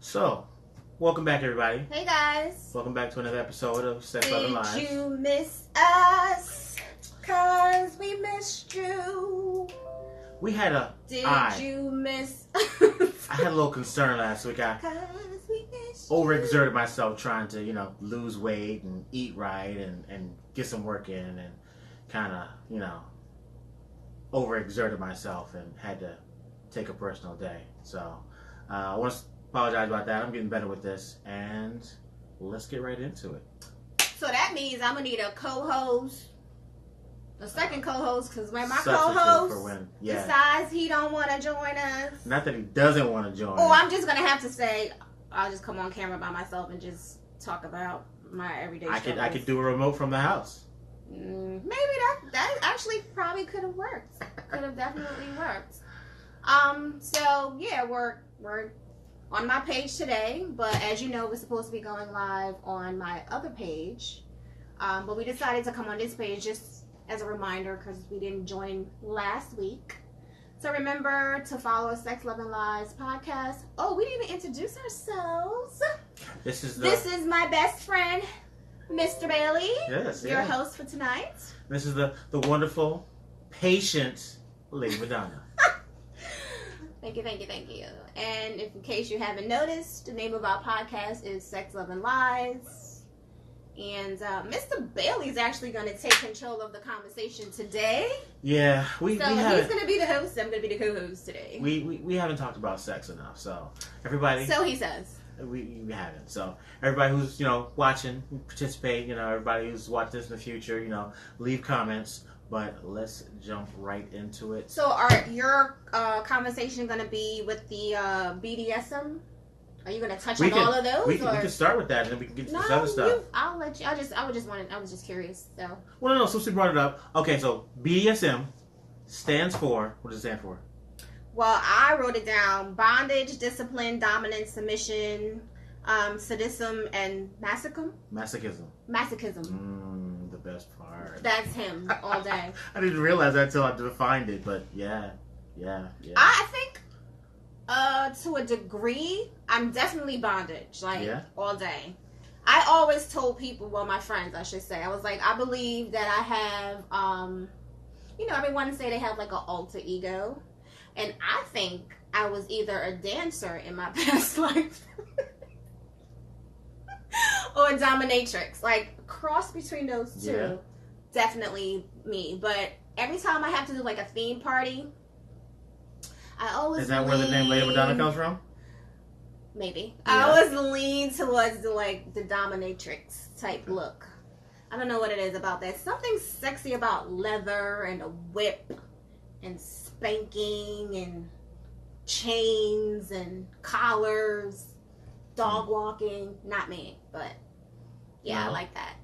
So, welcome back, everybody. Hey, guys. Welcome back to another episode of Sex, Love, and Lies. Did you miss us? 'Cause we missed you. We had a... Did you miss us? I had a little concern last week. I overexerted myself trying to, lose weight and eat right and get some work in and kind of, overexerted myself and had to take a personal day. So, I want to apologize about that. I'm getting better with this, and let's get right into it. So that means I'm going to need a co-host, a second co-host, because when my Substitute co-host decides he don't want to join us. Not that he doesn't want to join us. I'm just going to have to say, I'll just come on camera by myself and just talk about my everyday struggles. I could do a remote from the house. Maybe that actually probably could have worked. Could have definitely worked. So yeah, we're on my page today, but as you know, we're supposed to be going live on my other page. But we decided to come on this page just as a reminder because we didn't join last week. So remember to follow Sex, Love, and Lies podcast. Oh, we didn't even introduce ourselves. This is my best friend, Mr. Bailey. Yes, your host for tonight. This is the wonderful, patient Lady MaDonna. Thank you. And if in case you haven't noticed, the name of our podcast is Sex, Love, and Lies. And Mr. Bailey's actually going to take control of the conversation today. Yeah, he's going to be the host. I'm going to be the co-host today. We haven't talked about sex enough, so everybody. So he says. We haven't. So everybody who's watching, participate. Everybody who's watching this in the future, leave comments. But let's jump right into it. So, are your conversation going to be with the BDSM? Are you going to touch on all of those? We can start with that, and then we can get to this other stuff. I'll let you. I was just curious. So. Well, no. Since we brought it up, okay. So BDSM stands for, what does it stand for? Well, I wrote it down: bondage, discipline, dominance, submission, sadism, and masochism. The best part. That's him all day. I didn't realize that until I defined it, but yeah. I think, to a degree, I'm definitely bondage, all day. I always told people, well, my friends, I should say, I was like, I believe that I have, everyone say they have like an alter ego, and I think I was either a dancer in my past life. Or a dominatrix, like cross between those two, definitely me. But every time I have to do like a theme party, I always is that where the name Lady MaDonna comes from? Maybe I always lean towards the dominatrix type look. I don't know what it is about that. Something sexy about leather and a whip and spanking and chains and collars. Dog walking, not me, but I like that.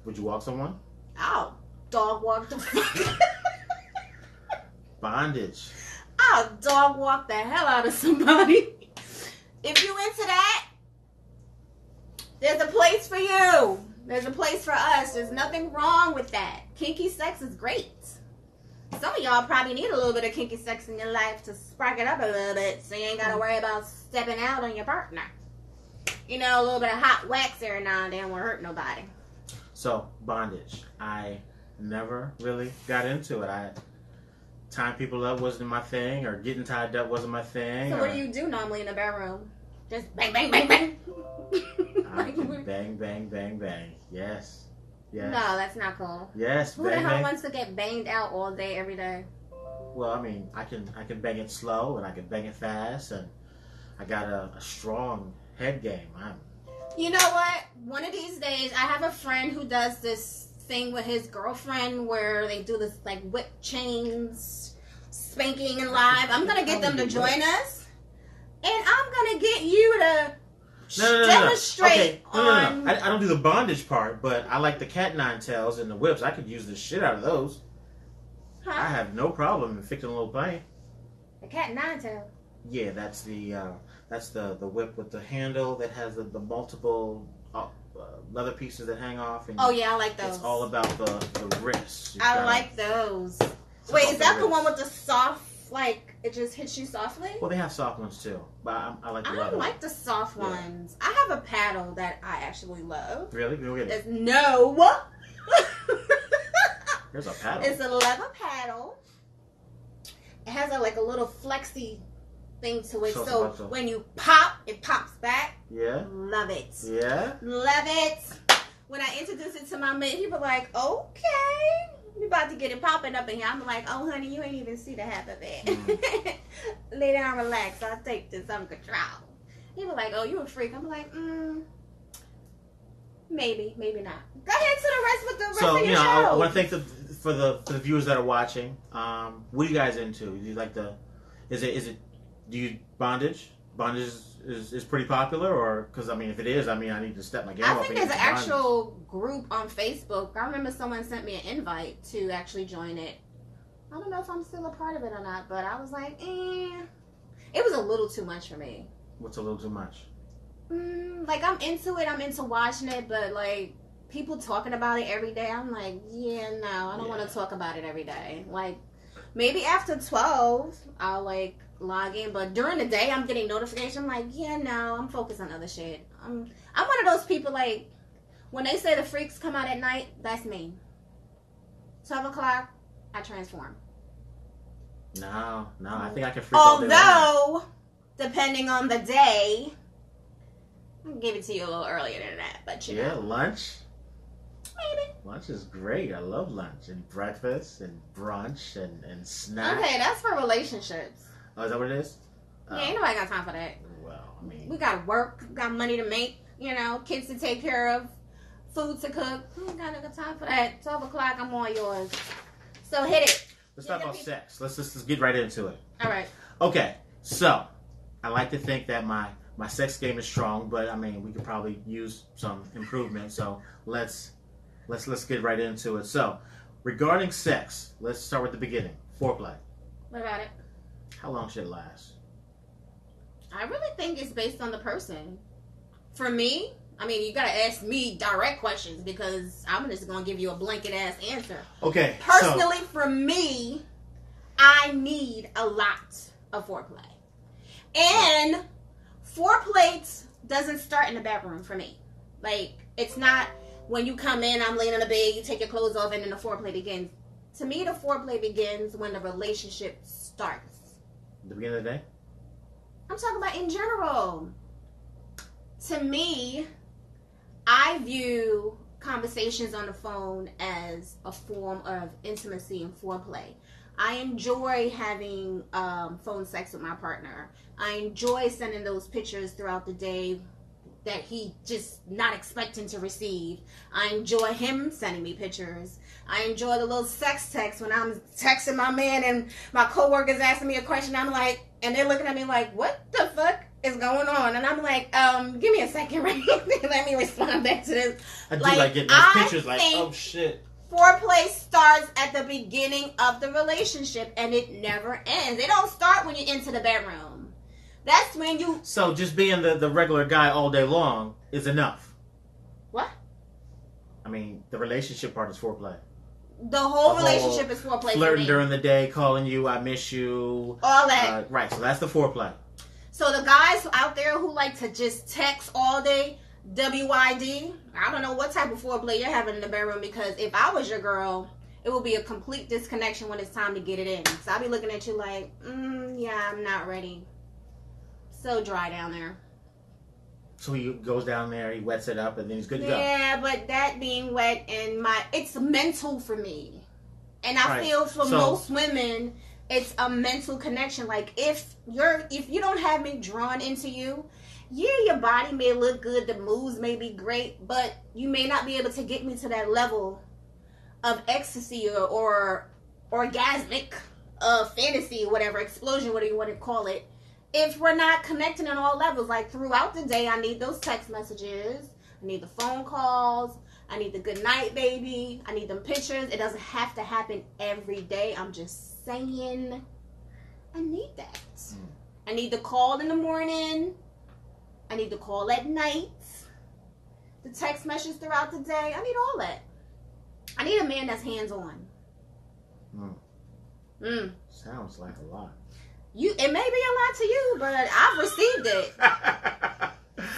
Would you walk someone? I'll dog walk the fuck. Bondage. I'll dog walk the hell out of somebody. If you into that, there's a place for you. There's a place for us. There's nothing wrong with that. Kinky sex is great. Some of y'all probably need a little bit of kinky sex in your life to spark it up a little bit so you ain't got to worry about stepping out on your partner. A little bit of hot wax every now and then won't hurt nobody. So, bondage. I never really got into it. Tying people up wasn't my thing, or getting tied up wasn't my thing. So what do you do normally in the bedroom? Just bang, bang, bang, bang? I can bang, bang, bang, bang. Yes. No, that's not cool. Yes, Who the hell wants to get banged out all day, every day? Well, I mean, I can bang it slow, and I can bang it fast, and I got a strong head game. You know what? One of these days, I have a friend who does this thing with his girlfriend where they do this like whip chains, spanking and live. I'm gonna get them to join us, and I'm gonna get you to demonstrate on. I don't do the bondage part, but I like the cat nine tails and the whips. I could use the shit out of those. Huh? I have no problem in fixing a little plane. The cat nine tail. Yeah, that's the whip with the handle that has the multiple leather pieces that hang off. And I like those. It's all about the wrists. I like those. Wait, is that the one with the soft like it just hits you softly. Well, they have soft ones too, but I like the leather. I don't like the soft ones. I have a paddle that I actually love. Really? Go get it. No. There's a paddle. It's a leather paddle. It has a little flexy thing to it, so when you pop, it pops back. Yeah. Love it. Yeah. Love it. When I introduce it to my man, he be like, "Okay, we about to get it popping up in here." I'm like, "Oh, honey, you ain't even see the half of it. Lay down, relax. I'll take this under control." He be like, "Oh, you a freak." I'm like, maybe not. Go ahead to the rest of your show. I want to thank for the viewers that are watching. What are you guys into? Do you like do you bondage? Bondage is pretty popular, or because if it is, I need to step my game up. I think there's an actual group on Facebook. I remember someone sent me an invite to actually join it. I don't know if I'm still a part of it or not, but I was like, it was a little too much for me. What's a little too much? I'm into it. I'm into watching it, but people talking about it every day. I'm like, yeah, no, I don't want to talk about it every day. Maybe after 12, I'll log in, but during the day, I'm getting notifications. I'm like, yeah, no, I'm focused on other shit. I'm one of those people when they say the freaks come out at night, that's me. 12 o'clock, I transform. No, I think I can freak all day long. Although, depending on the day, I'll give it to you a little earlier than that, but you know. Lunch? Maybe. Lunch is great. I love lunch. And breakfast and brunch and snack. Okay, that's for relationships. Oh, is that what it is? Yeah, ain't nobody got time for that. Well, we got work, we got money to make, kids to take care of, food to cook. We ain't got no time for that. 12 o'clock, I'm on yours. So hit it. Let's talk about sex. Let's just get right into it. All right. Okay, so I like to think that my sex game is strong, but we could probably use some improvement. So let's get right into it. So regarding sex, let's start with the beginning. Foreplay. What about it? How long should it last? I really think it's based on the person. For me, you gotta ask me direct questions because I'm just gonna give you a blanket ass answer. Okay. Personally, for me, I need a lot of foreplay. And foreplay doesn't start in the bedroom for me. It's not when you come in, I'm laying on the bed, you take your clothes off, and then the foreplay begins. To me, the foreplay begins when the relationship starts. The beginning of the day? I'm talking about in general. To me, I view conversations on the phone as a form of intimacy and foreplay. I enjoy having phone sex with my partner. I enjoy sending those pictures throughout the day that he just not expecting to receive. I enjoy him sending me pictures. I enjoy the little sex text when I'm texting my man and my coworkers asking me a question. I'm like, and they're looking at me like, what the fuck is going on? And I'm like, give me a second, right? Let me respond back to this. I do like getting those pictures oh shit. Foreplay starts at the beginning of the relationship and it never ends. It don't start when you enter the bedroom. That's when you... So just being the regular guy all day long is enough. What? The relationship part is foreplay. The whole relationship is foreplay. Flirting during the day, calling you, I miss you. All that. Right, so that's the foreplay. So the guys out there who like to just text all day, WYD, I don't know what type of foreplay you're having in the bedroom, because if I was your girl, it will be a complete disconnection when it's time to get it in. So I'll be looking at you like, yeah, I'm not ready. So dry down there. So he goes down there, he wets it up, and then he's good to go. Yeah, but that being wet and it's mental for me. And I feel for most women, it's a mental connection. If you don't have me drawn into you, yeah, your body may look good, the moves may be great, but you may not be able to get me to that level of ecstasy or orgasmic fantasy, whatever, explosion, whatever you want to call it, if we're not connecting on all levels. Throughout the day, I need those text messages, I need the phone calls, I need the good night, baby, I need them pictures. It doesn't have to happen every day. I'm just saying, I need that. I need the call in the morning, I need the call at night, the text messages throughout the day. I need all that. I need a man that's hands-on. Sounds like a lot. It may be a lot to you, but I've received it.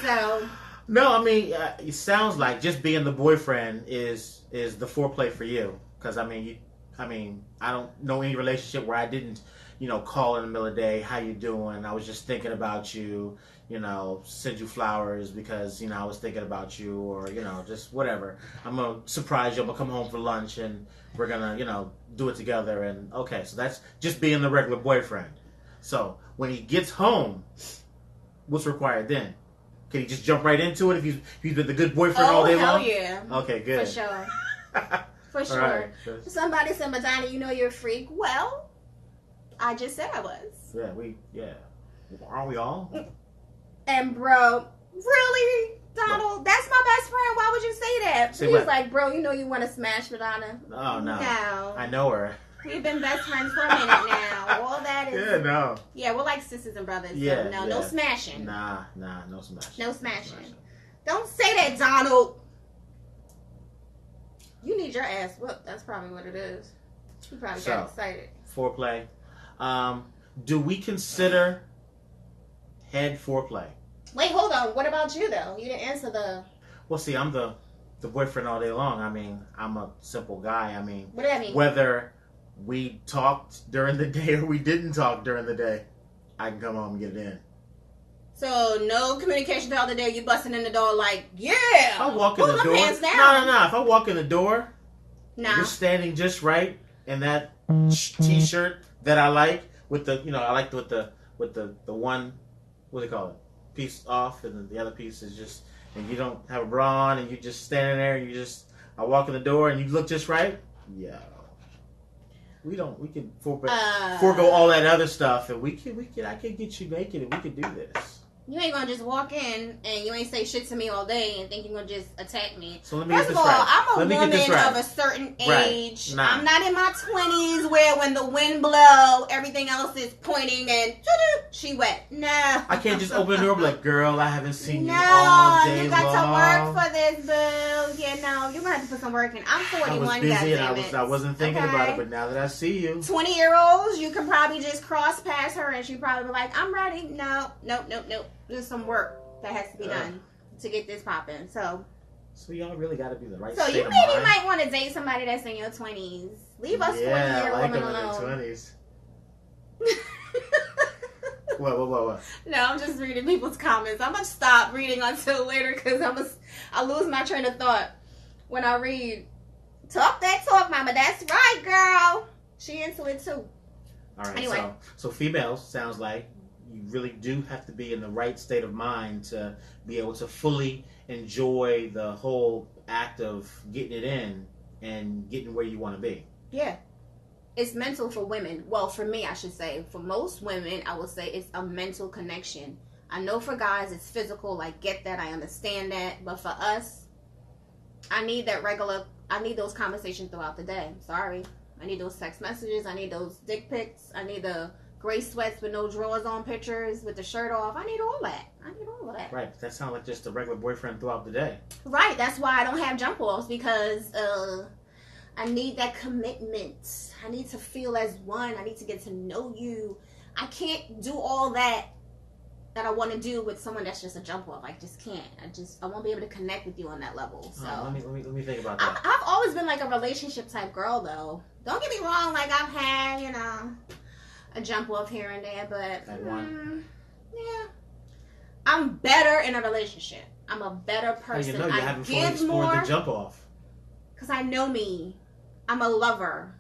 So. No, I mean, it sounds like just being the boyfriend is the foreplay for you. Because I mean, I don't know any relationship where I didn't, call in the middle of the day, how you doing? I was just thinking about you, send you flowers because, I was thinking about you, or, just whatever. I'm going to surprise you. I'm going to come home for lunch and we're going to, do it together. And okay, so that's just being the regular boyfriend. So when he gets home, what's required then? Can he just jump right into it if he's been the good boyfriend all day long? Oh, hell yeah. Okay, good. For sure. For sure. Right. Somebody said, MaDonna, you're a freak. Well, I just said I was. Yeah. Aren't we all? And bro, really, Donald? That's my best friend. Why would you say that? Say He's what? like, bro, you want to smash MaDonna? Oh, no. No. I know her. We've been best friends for a minute now. All that is... Yeah, no. Yeah, we're like sisters and brothers. Yeah, So no smashing. Nah, no smashing. No smashing. Don't say that, Donald. You need your ass whooped. That's probably what it is. You probably got excited. Foreplay. Do we consider head foreplay? Wait, hold on. What about you, though? You didn't answer the... Well, see, I'm the boyfriend all day long. I mean, I'm a simple guy. I mean... What does that mean? Whether we talked during the day or we didn't talk during the day, I can come home and get it in. So, no communication the other day, you busting in the door like, yeah! If I walk in the door... Pants down. No. If I walk in the door, you're standing just right in that t-shirt that I like with the, I like with the one, what do they call it? Piece off, and then the other piece is just, and you don't have a bra on, and you just standing there, and I walk in the door, and you look just right. Yeah. We can forego all that other stuff, and I can get you naked, and we can do this. You ain't gonna just walk in and you ain't say shit to me all day and think you're gonna just attack me. So let me First get of this all, right. I'm a woman of a certain age. Right. Nah. I'm not in my 20s where when the wind blow, everything else is pointing and she wet. No. I can't just open the door and be like, girl, I haven't seen you all day long. No, you got to work for this, boo. Yeah, no, you're gonna have to put some work in. I'm 41, I was busy and I wasn't thinking about it, but now that I see you. 20-year-olds, you can probably just cross past her and she probably be like, I'm ready. No. There's some work that has to be done to get this popping. So y'all really got to be the right. So you maybe might want to date somebody that's in your 20s. Leave us 40-year-old women alone. In their 20s. What? No, I'm just reading people's comments. I'm gonna stop reading until later because I lose my train of thought when I read. Talk that talk, mama. That's right, girl. She into it too. All right. Anyway. So females sounds like you really do have to be in the right state of mind to be able to fully enjoy the whole act of getting it in and getting where you want to be. Yeah. It's mental for women. Well, for me, I should say. For most women, I would say it's a mental connection. I know for guys, it's physical. I get that. I understand that. But for us, I need those conversations throughout the day. Sorry. I need those text messages. I need those dick pics. I need the gray sweats with no drawers on pictures with the shirt off. I need all that. Right. That sounds like just a regular boyfriend throughout the day. Right. That's why I don't have jump offs because I need that commitment. I need to feel as one. I need to get to know you. I can't do all that I want to do with someone that's just a jump off. I just can't. I won't be able to connect with you on that level. So let me think about that. I've always been like a relationship type girl though. Don't get me wrong. Like I've had, a jump off here and there, but yeah, I'm better in a relationship. I'm a better person. You haven't fully explored the jump off. Because I know me. I'm a lover.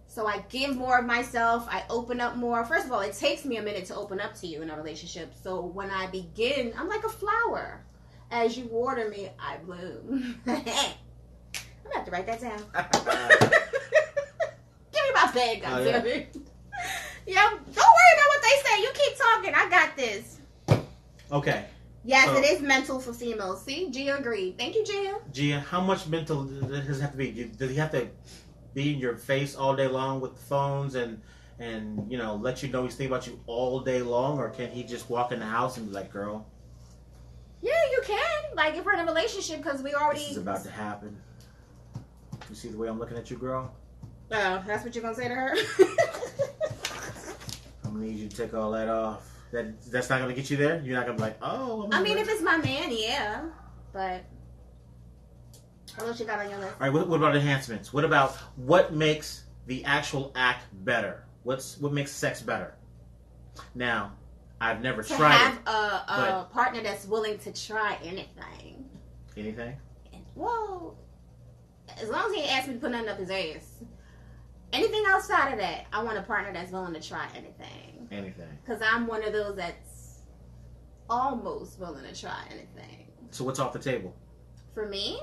So I give more of myself. I open up more. First of all, it takes me a minute to open up to you in a relationship. So when I begin, I'm like a flower. As you water me, I bloom. I'm going to have to write that down. Give me my bag, goddammit. Yeah, don't worry about what they say. You keep talking. I got this. Okay. Yes, it is mental for females. See, Gia agreed. Thank you, Gia. Gia, how much mental does it have to be? Does he have to be in your face all day long with the phones and let you know he's thinking about you all day long, or can he just walk in the house and be like, girl? Yeah, you can. Like if we're in a relationship, because we already. This is about to happen. You see the way I'm looking at you, girl? Oh, that's what you're gonna say to her? you take all that off, that's not gonna get you there. You're not gonna be like, oh. I mean, if it's my man, yeah. But what else you got on your list? All right. What about enhancements? What makes the actual act better? What makes sex better? Now, I've never tried have a partner that's willing to try anything. Anything? Well, as long as he ain't asked me to put nothing up his ass. Anything outside of that, I want a partner that's willing to try anything. Anything. Because I'm one of those that's almost willing to try anything. So what's off the table? For me,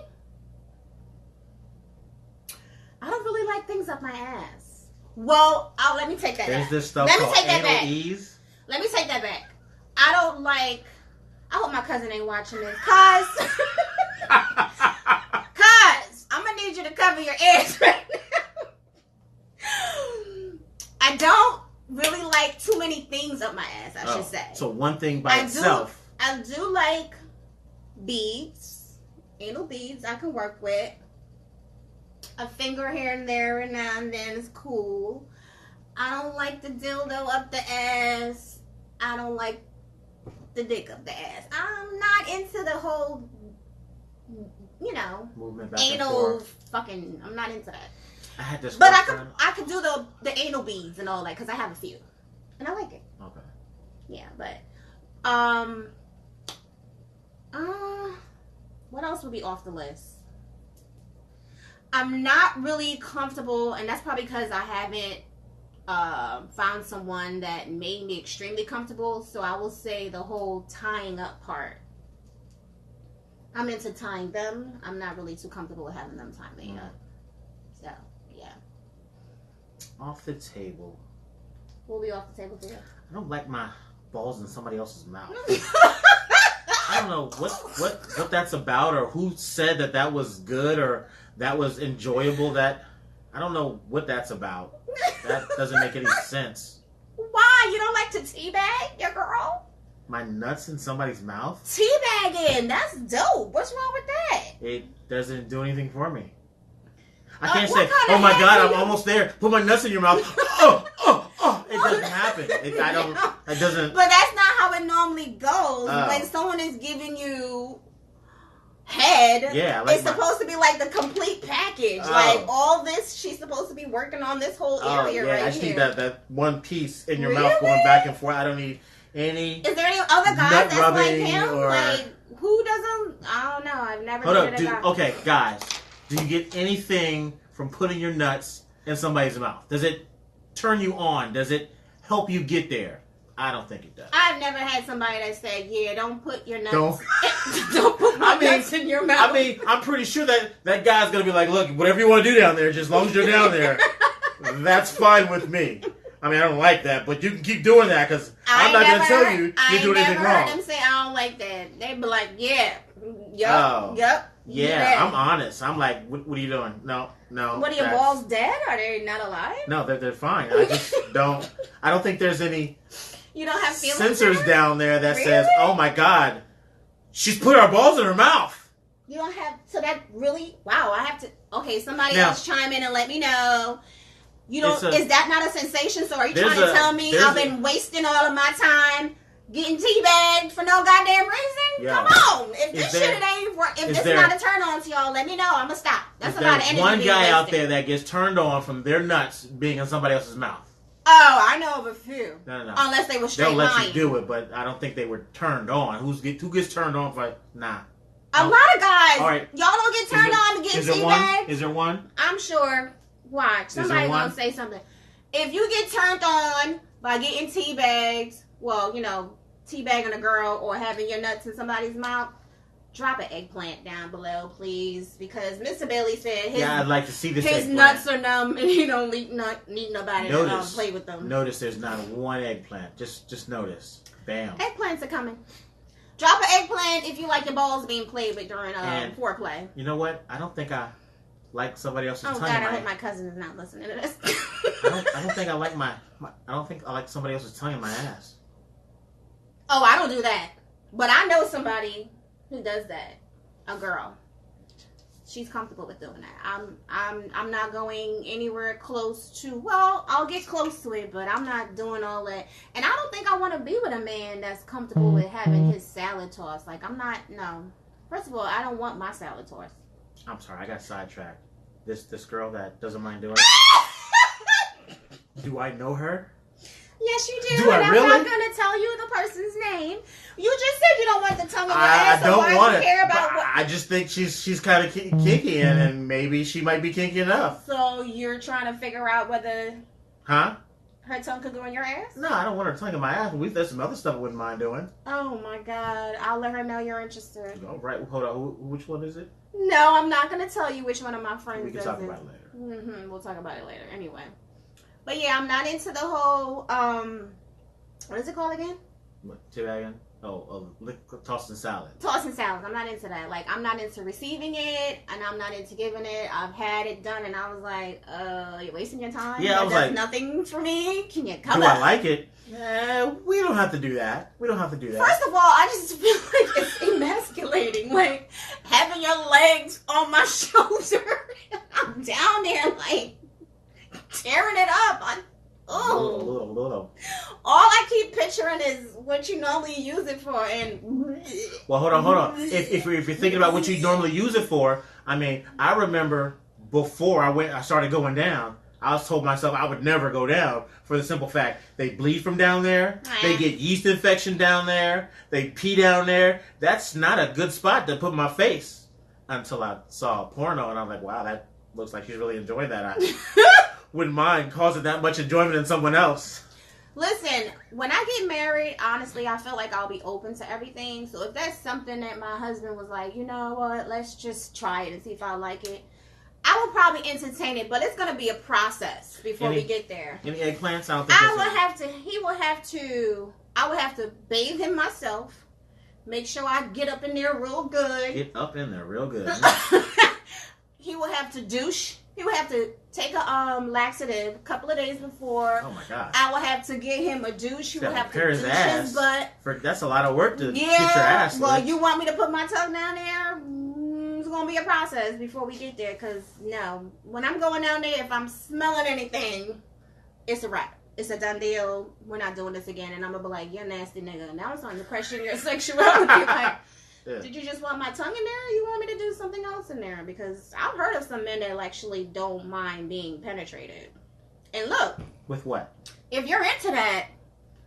I don't really like things up my ass. Well, let me take that back. There's this stuff called anal ease. Let me take that back. I hope my cousin ain't watching this. Cuz I'm going to need you to cover your ears right now. I don't really like too many things up my ass, I should say. So one thing by itself. I do like beads. Anal beads I can work with. A finger here and there and now and then is cool. I don't like the dildo up the ass. I don't like the dick up the ass. I'm not into the whole, movement back anal and forth. fucking. I'm not into that. I had this. But I could do the anal beads and all that because I have a few, and I like it. Okay. Yeah, but what else would be off the list? I'm not really comfortable, and that's probably because I haven't found someone that made me extremely comfortable. So I will say the whole tying up part. I'm into tying them. I'm not really too comfortable with having them tie me up. So, yeah. Off the table. What will be off the table for you? I don't like my balls in somebody else's mouth. I don't know what that's about, or who said that was good or that was enjoyable. I don't know what that's about. That doesn't make any sense. Why? You don't like to teabag your girl? My nuts in somebody's mouth? Teabagging. That's dope. What's wrong with that? It doesn't do anything for me. I can't say, oh my God, I'm almost there. Put my nuts in your mouth. Oh. It doesn't happen. It doesn't. But that's not how it normally goes. When someone is giving you head, it's supposed to be like the complete package. Like all this, she's supposed to be working on this whole area right here. I just need that one piece in your mouth going back and forth. I don't need any. Is there any other guys that's like him? Or... Like who doesn't? I don't know. I've never dated a guy. Okay, guys, do you get anything from putting your nuts in somebody's mouth? Does it turn you on? Does it help you get there? I don't think it does. I've never had somebody that said, "Yeah, don't put your nuts, don't put my nuts in your mouth." I mean, I'm pretty sure that guy's gonna be like, "Look, whatever you want to do down there, just as long as you're down there, that's fine with me." I mean, I don't like that, but you can keep doing that because I'm not gonna tell you doing anything wrong. I never heard them say I don't like that. They be like, "Yeah, yep." Yeah, I'm honest. I'm like, what are you doing? No. What are your balls dead? Are they not alive? No, they're fine. I just don't. I don't think there's any. You don't have feelings sensors down there that says, "Oh my God, she's put our balls in her mouth." You don't have. So that really? Wow. I have to. Okay, somebody else chime in and let me know. You don't. Is that not a sensation? So are you trying to tell me I've been wasting all of my time getting teabagged for no goddamn reason? Come on. If this shit ain't, if this is not a turn on to y'all, let me know. I'm gonna stop. That's a lot of energy. One guy out there that gets turned on from their nuts being in somebody else's mouth. Oh, I know of a few. No. Unless they were straight lying. They'll let you do it, but I don't think they were turned on. Who gets turned on for nah? A lot of guys. All right. Y'all don't get turned on to get teabagged. Is there one? I'm sure. Watch. Somebody's gonna say something. If you get turned on by getting teabagged, well, teabagging a girl or having your nuts in somebody's mouth, drop an eggplant down below, please, because Mr. Bailey said I'd like to see this. His nuts are numb and he don't need nobody to play with them. Notice there's not one eggplant. Just notice. Bam. Eggplants are coming. Drop an eggplant if you like your balls being played with during foreplay. You know what? I don't think I like somebody else's tongue. Oh God, I hope my cousin is not listening to this. I don't think I like I don't think I like somebody else's tongue in my ass. Oh, I don't do that. But I know somebody who does that. A girl. she's comfortable with doing that. I'm not going anywhere close to. Well, I'll get close to it, but I'm not doing all that. And I don't think I want to be with a man that's comfortable with having his salad tossed. Like, I'm not. No. First of all, I don't want my salad tossed. I'm sorry, I got sidetracked. This girl that doesn't mind doing it. Do I know her? Yes, you do. Do and I really? I'm not going to tell you the person's name. You just said you don't want the tongue in your ass. I don't want it. Care about what... I just think she's kind of kinky, and maybe she might be kinky enough. So you're trying to figure out whether her tongue could go in your ass? No, I don't want her tongue in my ass. There's some other stuff I wouldn't mind doing. Oh my God. I'll let her know you're interested. All right, hold on. Which one is it? No, I'm not going to tell you which one of my friends We can talk about it later. We'll talk about it later. Anyway. But yeah, I'm not into the whole, what is it called again? Teabagging? Tossing salad. Tossing salad. I'm not into that. Like, I'm not into receiving it, and I'm not into giving it. I've had it done, and I was like, you're wasting your time? Yeah, I was like, nothing for me? Can you come up? Do I like it? We don't have to do that. First of all, I just feel like it's emasculating. Like, having your legs on my shoulder. I'm down there, like, tearing it up. Little. All I keep picturing is what you normally use it for, and well, hold on. If you're thinking about what you normally use it for, I mean, I remember before I started going down, I was told myself I would never go down for the simple fact they bleed from down there, they get yeast infection down there, they pee down there. That's not a good spot to put my face. Until I saw a porno, and I'm like, wow, that looks like she's really enjoying that. I wouldn't mind causing that much enjoyment in someone else. Listen, when I get married, honestly, I feel like I'll be open to everything. So if that's something that my husband was like, you know what, let's just try it and see if I like it, I will probably entertain it, but it's going to be a process before we get there. Any eggplants? I would have to bathe him myself, make sure I get up in there real good. Get up in there real good. He will have to douche. He will have to take a laxative a couple of days before. Oh my God. I will have to get him a douche. He will have to douche his butt. That's a lot of work to get your ass. Well, you want me to put my tongue down there? It's going to be a process before we get there. Because, no, when I'm going down there, if I'm smelling anything, it's a wrap. It's a done deal. We're not doing this again. And I'm going to be like, you're a nasty nigga. Now I'm starting to question your sexuality. Like, yeah. Did you just want my tongue in there, or you want me to do something else in there? Because I've heard of some men that actually don't mind being penetrated. And look. With what? If you're into that,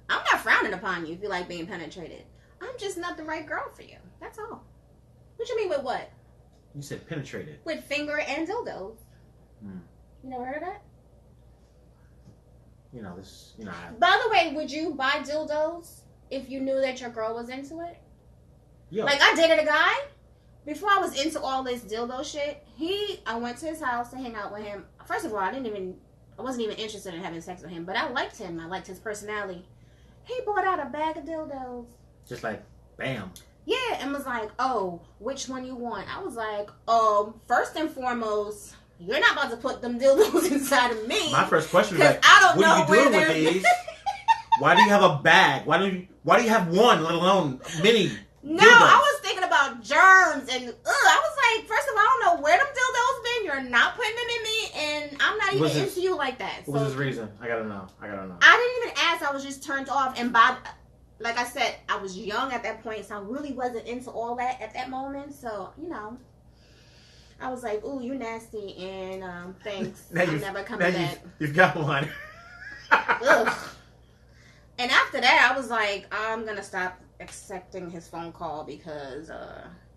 I'm not frowning upon you if you like being penetrated. I'm just not the right girl for you. That's all. What you mean with what? You said penetrated. With finger and dildos. You never heard of that? By the way, would you buy dildos if you knew that your girl was into it? Yo. Like, I dated a guy, before I was into all this dildo shit, I went to his house to hang out with him. First of all, I wasn't even interested in having sex with him, but I liked him. I liked his personality. He bought out a bag of dildos. Just like, bam. Yeah, and was like, oh, which one you want? I was like, first and foremost, you're not about to put them dildos inside of me. My first question was like, what are you doing with these? Why do you have a bag? Why do you have one, let alone many? No, dildos. I was thinking about germs, and I was like, first of all, I don't know where them dildos been. You're not putting them in me, and I'm not even into you like that. What was his reason? I gotta know. I didn't even ask. I was just turned off, and like I said, I was young at that point, so I really wasn't into all that at that moment. So, I was like, ooh, you nasty, and thanks. I'm never coming back. You've got one. Ugh. And after that, I was like, I'm going to stop accepting his phone call because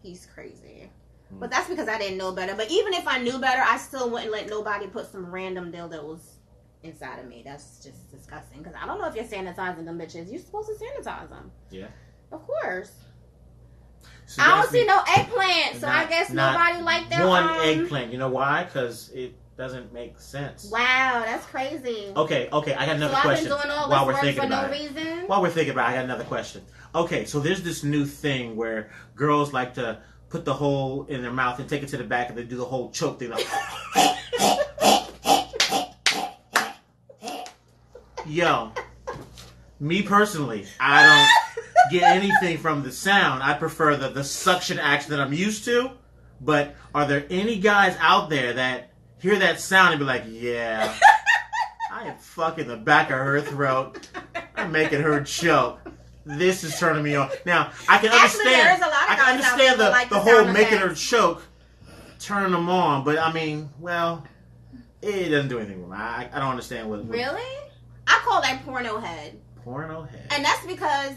he's crazy. But that's because I didn't know better. But even if I knew better, I still wouldn't let nobody put some random dildos inside of me. That's just disgusting. Because I don't know if you're sanitizing them bitches. You're supposed to sanitize them. Yeah. Of course. So I don't see no eggplant. So I guess nobody liked their one eggplant. You know why? Because it doesn't make sense. Wow, that's crazy. Okay. I got another question. I've been doing all this work for no reason? While we're thinking about it, I got another question. Okay, so there's this new thing where girls like to put the hole in their mouth and take it to the back, and they do the whole choke thing. Like, yo, me personally, I don't get anything from the sound. I prefer the suction action that I'm used to, But are there any guys out there that hear that sound and be like, yeah, I am fucking the back of her throat. I'm making her choke. This is turning me on. Now, I can understand. I can understand the whole making her choke, turning them on. But I mean, well, it doesn't do anything with me. I don't understand what. Really? I call that porno head. Porno head. And that's because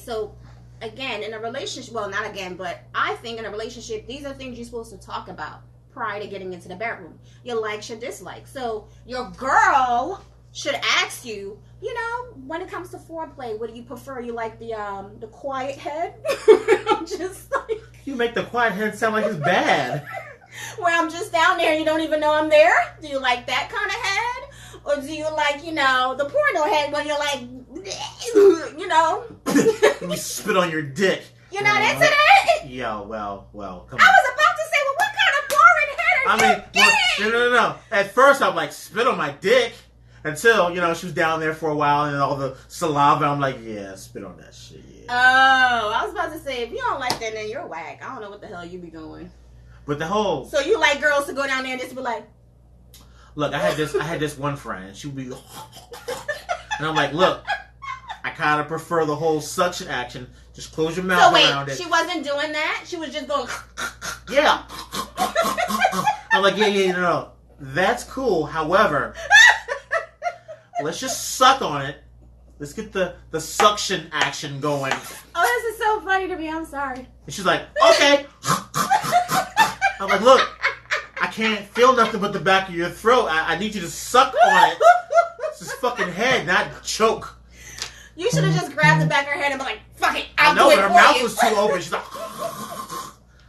so again, in a relationship, well, not again, but I think in a relationship, these are things you're supposed to talk about prior to getting into the bedroom. Your likes, your dislikes. So your girl should ask you, you know, when it comes to foreplay, what do you prefer? You like the quiet head? I'm just like... You make the quiet head sound like it's bad. Where I'm just down there and you don't even know I'm there? Do you like that kind of head? Or do you like, you know, the porno head when you're like, you know? You spit on your dick. You're not into that? Yo, well, come on. I was about to say, well, what kind of boring head are you getting? No. At first, I'm like, spit on my dick. Until, you know, she was down there for a while and all the saliva, I'm like, yeah, spit on that shit, yeah. Oh, I was about to say, if you don't like that, then you're whack. I don't know what the hell you be doing. But the whole... So you like girls to go down there and just be like... Look, I had this one friend, and she would be... And I'm like, look, I kind of prefer the whole suction action. Just close your mouth around it. She wasn't doing that? She was just going... Yeah. I'm like, no. That's cool. However... Let's just suck on it. Let's get the suction action going. Oh, this is so funny to me. I'm sorry. And she's like, okay. I'm like, look, I can't feel nothing but the back of your throat. I need you to suck on it. It's this fucking head, not choke. You should have just grabbed the back of her head and been like, fuck it, I know, but her mouth was too open. She's like,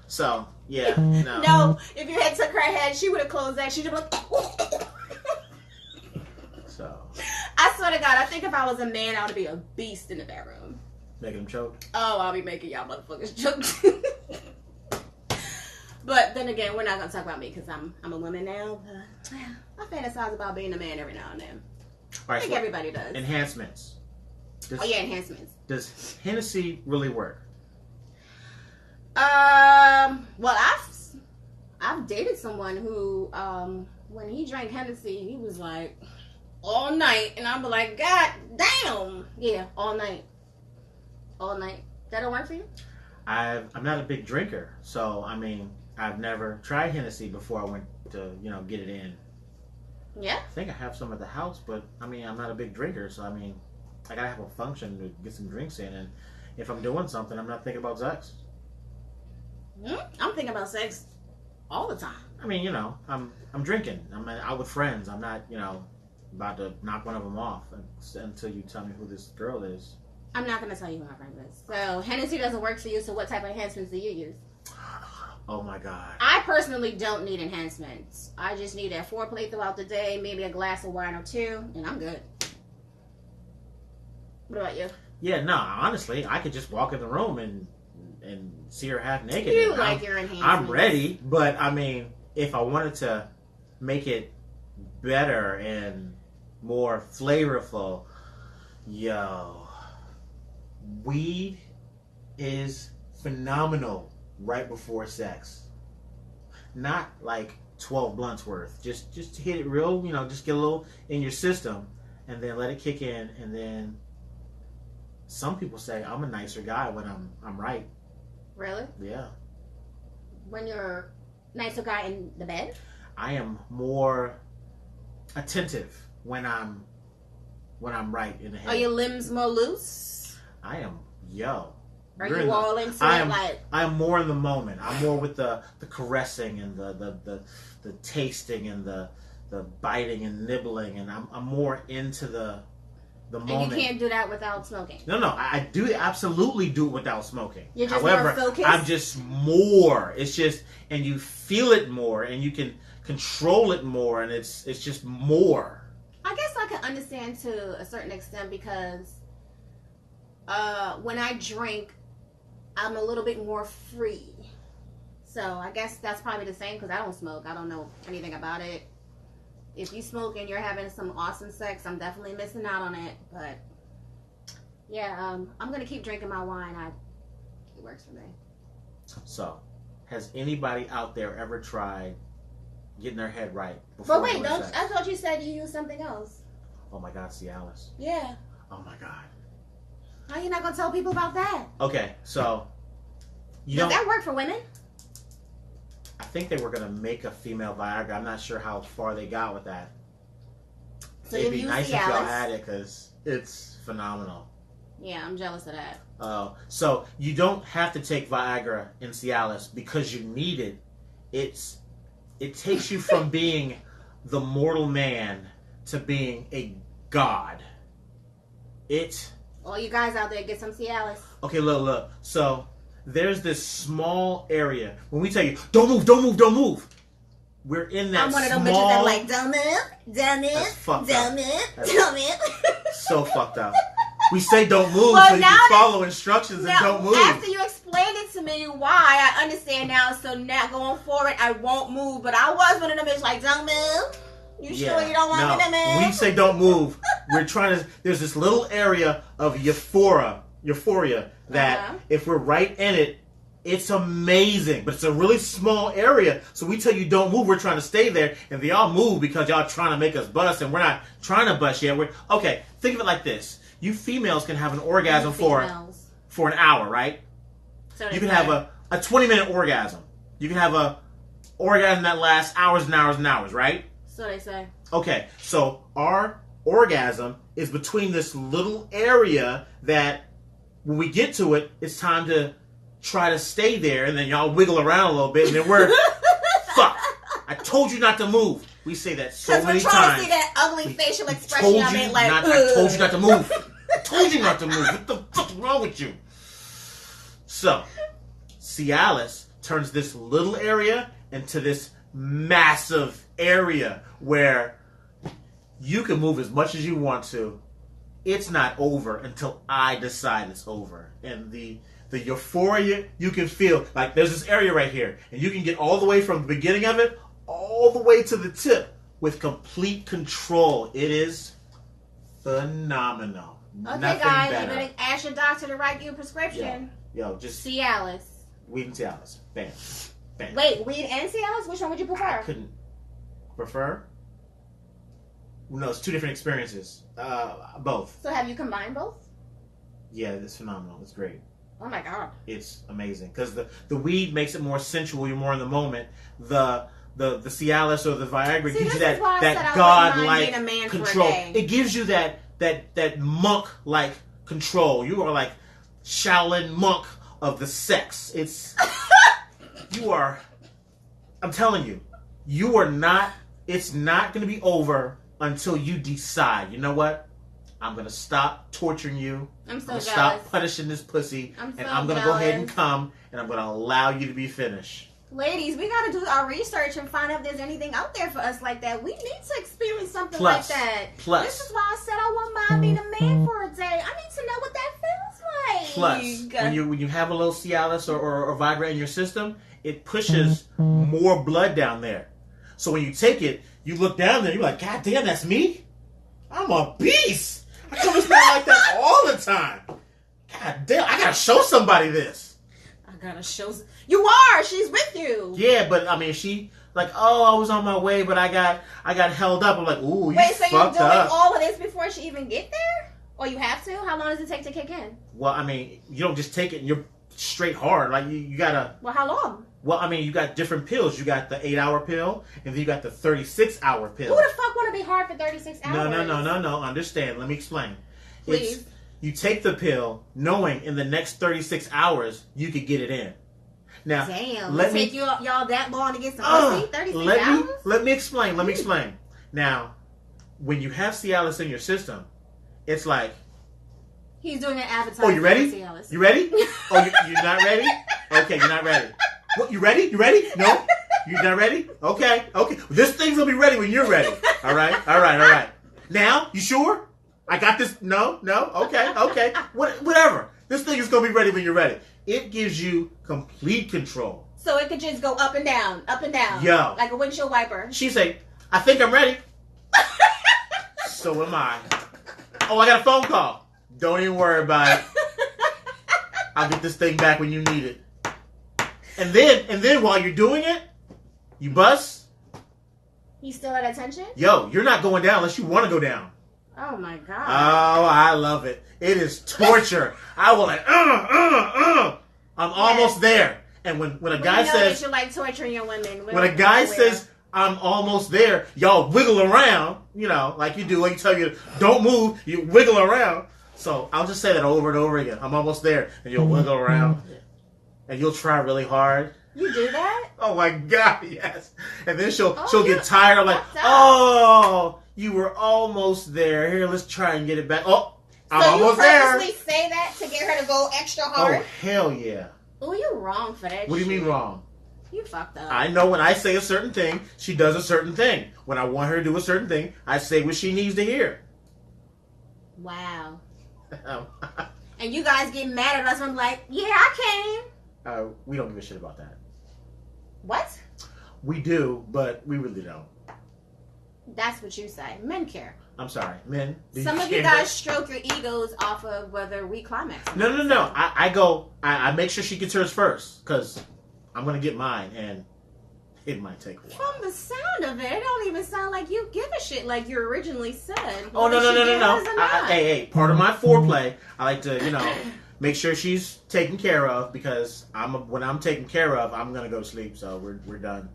so, yeah, no. No, if you had took her head, she would have closed that. She'd have been like, so. I swear to God, I think if I was a man, I would be a beast in the bedroom. Making them choke? Oh, I'll be making y'all motherfuckers choke. But then again, we're not going to talk about me because I'm a woman now. I fantasize about being a man every now and then. Right, I think everybody does. Enhancements. Enhancements. Does Hennessy really work? Well, I've dated someone who, when he drank Hennessy, he was like, all night, and I'd be like, God damn. Yeah, all night. All night. That don't work for you? I'm not a big drinker, so, I mean, I've never tried Hennessy before I went to, you know, get it in. Yeah? I think I have some at the house, but, I mean, I'm not a big drinker, so, I mean, I gotta have a function to get some drinks in, and if I'm doing something, I'm not thinking about sex. I'm thinking about sex all the time. I mean, you know, I'm drinking. I'm out with friends. I'm not, you know, about to knock one of them off until you tell me who this girl is. I'm not going to tell you who my friend is. So, Hennessy doesn't work for you, so what type of enhancements do you use? Oh my God. I personally don't need enhancements. I just need a foreplay throughout the day, maybe a glass of wine or two, and I'm good. What about you? Yeah, no, honestly, I could just walk in the room and see her half naked. You like your enhancements. I'm ready, but I mean, if I wanted to make it better and more flavorful, yo, weed is phenomenal right before sex. Not like 12 blunts worth. Just hit it real, you know, just get a little in your system and then let it kick in, and then some people say I'm a nicer guy when I'm right. Really? Yeah. When you're a nicer guy in the bed? I am more attentive when I'm right in the head. Are your limbs more loose? I am, yo. Are you all into it? Like, I'm more in the moment. I'm more with the caressing and the tasting and the biting and nibbling, and I'm more into the moment. And you can't do that without smoking? No, I do absolutely do it without smoking. You're just However, more focused? I'm just more. It's just, and you feel it more, and you can control it more, and it's just more. I guess I can understand to a certain extent because when I drink, I'm a little bit more free. So I guess that's probably the same because I don't smoke. I don't know anything about it. If you smoke and you're having some awesome sex, I'm definitely missing out on it. But yeah, I'm gonna keep drinking my wine. It works for me. So, has anybody out there ever tried getting their head right before? But wait, doing sex? I thought you said you used something else. Oh my God, Cialis. Yeah. Oh my God. How are you not gonna tell people about that? Okay, so Does that work for women? I think they were gonna make a female Viagra. I'm not sure how far they got with that. So It'd be you nice use if y'all Cialis? had it because it's phenomenal. Yeah, I'm jealous of that. So you don't have to take Viagra and Cialis because you need it. It takes you from being the mortal man to being a god. All you guys out there, get some Cialis. Okay, look. So there's this small area. When we tell you, don't move, don't move, don't move. We're in that small... I'm one of them bitches that like, don't move, don't move, That's fucked don't up. move, don't move. So fucked up. We say don't move Well, so you can follow instructions and don't move. After you explained it to me why, I understand now. So now going forward, I won't move. But I was one of them bitches like, don't move. You sure you don't want me to move? We say don't move. We're trying to... There's this little area of euphoria that if we're right in it, it's amazing. But it's a really small area. So we tell you don't move. We're trying to stay there. And they all move because y'all trying to make us bust. And we're not trying to bust yet. Okay, think of it like this. You females can have an orgasm for an hour, right? So you can have a 20-minute orgasm. You can have a orgasm that lasts hours and hours and hours, right? So they say. Okay, so our orgasm is between this little area that when we get to it, it's time to try to stay there, and then y'all wiggle around a little bit, and then we're fuck. I told you not to move. We say that so many times. Because we're trying to see that ugly facial expression of it, like, I told you not to move. I told you not to move. What the fuck is wrong with you? So, Cialis turns this little area into this massive area where you can move as much as you want to. It's not over until I decide it's over. And the euphoria you can feel, like there's this area right here, and you can get all the way from the beginning of it all the way to the tip with complete control. It is phenomenal. Okay, Nothing guys, better. you better ask your doctor to write you a prescription. Yo, just Cialis. weed and Cialis. Bam. Bam. Wait, weed and Cialis? Which one would you prefer? I couldn't prefer. No, it's two different experiences. Both. So have you combined both? Yeah, it's phenomenal. It's great. Oh my god. It's amazing because the weed makes it more sensual. You're more in the moment. The Cialis or the Viagra gives you that god-like control. It gives you that monk-like control. You are like Shaolin monk of the sex. You are. I'm telling you, you are not. It's not going to be over until you decide. You know what? I'm going to stop torturing you. I'm so gonna jealous. Stop punishing this pussy. I'm going to go ahead and come, and I'm going to allow you to be finished. Ladies, we got to do our research and find out if there's anything out there for us like that. We need to experience something like that. This is why I said I wouldn't mind being a man for a day. I need to know what that feels like. Plus, when you have a little Cialis or Viagra in your system, it pushes more blood down there. So when you take it, you look down there, you're like, God damn, that's me? I'm a beast. I come to smell like that all the time. God damn, I gotta show somebody this. I gotta show. You are. She's with you. Yeah, but I mean, she like, oh, I was on my way, but I got held up. I'm like, ooh, you Wait, so you're fucked doing up. all of this before she even get there? Or you have to? How long does it take to kick in? Well, I mean, you don't just take it and you're straight hard. Like you gotta. Well, how long? Well, I mean, you got different pills. You got the 8-hour pill, and then you got the 36-hour pill. Who the fuck want to be hard for 36 hours? No. Understand. Let me explain. Please. You take the pill knowing in the next 36 hours you could get it in. Now, damn, let me take y'all that long to get some pussy? 36 hours? Let me explain. Now, when you have Cialis in your system, it's like... He's doing an advertisement. Oh, you ready? Cialis. You ready? Oh, you're not ready? Okay, you're not ready. What, you ready? You ready? No? You're not ready? Okay. This thing's gonna be ready when you're ready. All right. Now, you sure? I got this. No. Okay. Whatever. This thing is gonna be ready when you're ready. It gives you complete control. So it could just go up and down. Yo. Like a windshield wiper. She say, I think I'm ready. So am I. Oh, I got a phone call. Don't even worry about it. I'll get this thing back when you need it. And then while you're doing it, you bust. He's still at attention? Yo, you're not going down unless you want to go down. Oh my god. Oh, I love it. It is torture. I will like, I'm almost there. And when a guy says, that you like torturing your women. When a guy says, I'm almost there, y'all wiggle around, like you do when you tell you, don't move, you wiggle around. So I'll just say that over and over again. I'm almost there. And you'll wiggle around. And you'll try really hard. You do that? Oh my God, yes. And then she'll get tired. I'm like, oh, you were almost there. Here, let's try and get it back. Oh, I'm almost there. So you purposely say that to get her to go extra hard? Oh, hell yeah. Oh, you're wrong for that. What do you mean wrong? You fucked up. I know when I say a certain thing, she does a certain thing. When I want her to do a certain thing, I say what she needs to hear. Wow. And you guys get mad at us when I'm like, yeah, I can. We don't give a shit about that. What? We do, but we really don't. That's what you say. Men care. I'm sorry, men. Some of you guys stroke your egos off of whether we climax. No. I make sure she gets hers first, because I'm going to get mine, and it might take a while. From the sound of it, it don't even sound like you give a shit like you originally said. Oh, no. Hey, part of my foreplay, I like to, make sure she's taken care of, because when I'm taken care of, I'm going to go to sleep, so we're done.